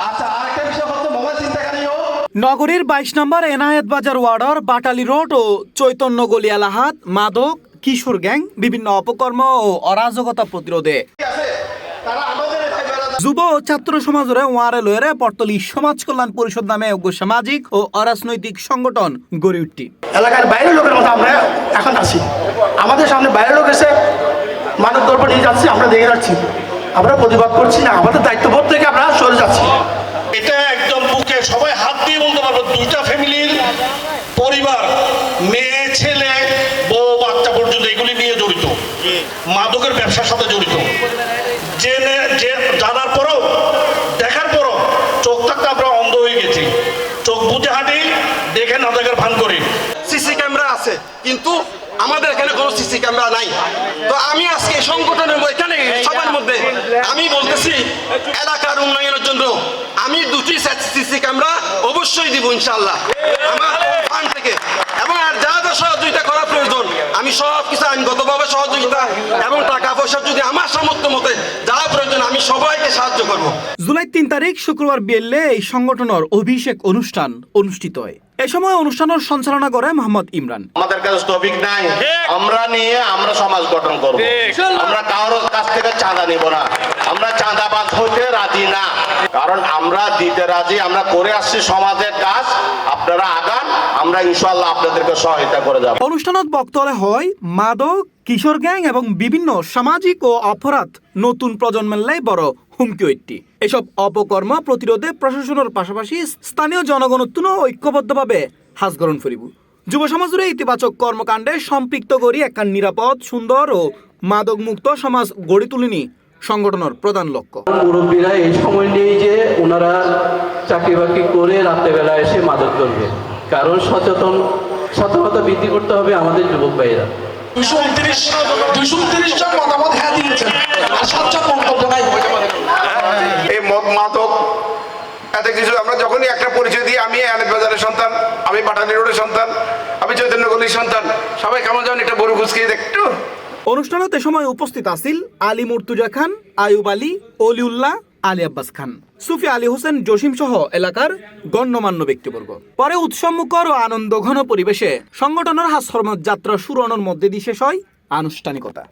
আচ্ছা, আরেকটা বিষয় হচ্ছে মোবাইল ছিনতাইকারীও নগরীর ২২ নম্বর এনায়েত বাজার ওয়ার্ডর বাটালি রোড ও চৈতন্য গলিয়ালাহাট মাদক কিশোর গ্যাং বিভিন্ন অপকর্ম ও অরাজকতা প্রতিরোধে আছে, তারা আমাদের যুব ও ছাত্র সমাজরে ওয়ারে লয়েরে পটলি সমাজ কল্যাণ পরিষদ নামে অজ্ঞ সামাজিক ও অরাজনৈতিক সংগঠন গড়ে উঠতি এলাকার বাইরের লোকের মতো আমরা এখন আছি। আমাদের সামনে বাইরের লোক এসে মানব দর্পণ নিয়ে যাচ্ছে, আমরা দেখে যাচ্ছি, আমরা প্রতিবাদ করছি না, আমাদের দায়িত্ববোধ থেকে আমরা সরে যাচ্ছি। এটা একদম বুকে সবাই হাত দিয়ে বলতে পারবো, দুইটা ফ্যামিলির পরিবার, মেয়ে ছেলে বউ বাচ্চা পর্যন্ত এগুলি নিয়ে জড়িত, মাদকের ব্যবসার সাথে জড়িত। জেনে যে জানার পরও দেখার পরও চোখ থাকতে আমরা অন্ধ হয়ে গেছি, চোখ বুঝে হাঁটি, দেখে না দেখার ভান করি। সিসি ক্যামেরা আছে, কিন্তু আমাদের এখানে কোনো সিসি ক্যামেরা নাই। তো আমি আজকে সংগঠনের এখানে সবার মধ্যে আমি বলতেছি, এলাকার উন্নয়নের জন্য আমি 2টি সিসি ক্যামেরা অবশ্যই দিব ইনশাআল্লাহ আমার ফান্ড থেকে, এবং আর যা যা সহযোগিতা করা প্রয়োজন আমি সব কিছু আইনগতভাবে সহযোগিতা এবং টাকা পয়সা যদি আমার সামর্থ্য মতে যা প্রয়োজন আমি সবাইকে সাহায্য করব। জুলাই ৩ তারিখ শুক্রবার বিয়েলে এই সংগঠনের অভিষেক অনুষ্ঠান অনুষ্ঠিত হয়। এ সময় অনুষ্ঠানের সঞ্চালনা করে মোহাম্মদ ইমরান। আমাদের কাছে টপিক নাই, আমরা নিয়ে আমরা সমাজ গঠন করব। আমরা কারোর কাছ থেকে চাঁদা নিব না, আমরা চাঁদাবাজ হইতে রাজি না, কারণ আমরা দিতে রাজি, আমরা করে আসছি সমাজের কাজ। আপনারা আগান, আমরা ইনশাআল্লাহ আপনাদেরকে সহায়তা করে যাব। অনুষ্ঠানত বক্তব্য হয় মাদক কিশোর গ্যাং এবং বিভিন্ন সামাজিক ও অপরাধ নতুন প্রজন্মের লাই বড় হুমকি ঐক্যটি। এসব অপকর্ম প্রতিরোধে প্রশাসনের পাশাপাশি স্থানীয় জনগণত্ব ঐক্যবদ্ধভাবে হাজ গ্রহণ করিব। যুব সমাজের ইতিবাচক কর্মকাণ্ডে সম্পৃক্ত করি একটা নিরাপদ সুন্দর ও মাদক মুক্ত সমাজ গড়ে তুলিনি সংগঠনের প্রধান লক্ষ্য। মুরব্বীরা এই সময় নেই যে ওনারা চাকরি বাকরি করে রাত্রেবেলা এসে মাদক করবে, কারণ সচেতনতা বৃদ্ধি করতে হবে আমাদের যুবক ভাইয়েরা। 229 জন মতামত হ্যাঁ দিয়েছেন আর 7 জন মন্তব্য নাই। এই মদ মাদক এত কিছু আমরা যখনই একটা পরিচয় দিই, আমি এনায়েত বাজারের সন্তান, আমি বাটালি রোডের সন্তান, আমি চৈতন্য গলির সন্তান, সবাই কেমন যেন একটা বড় ঘুষকিয়ে দেখতো। অনুষ্ঠানত এ সময় উপস্থিত আছিল আলী মুর্তুজা খান, আয়ুব আলী, অলিউল্লাহ, আলী আব্বাস খান, সুফি আলী হোসেন জসিম সহ এলাকার গণ্যমান্য ব্যক্তিবর্গ। পরে উৎসবমুখর ও আনন্দ ঘন পরিবেশে সংগঠনের হাস্যরমত যাত্রা শুরুনোর মধ্যে দিয়ে শেষ হয় আনুষ্ঠানিকতা।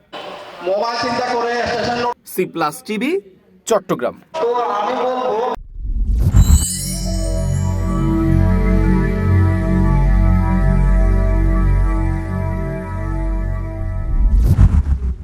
মোবাইল চিন্তা করে সি প্লাস টিভি, চট্টগ্রাম। তো আমি বলবো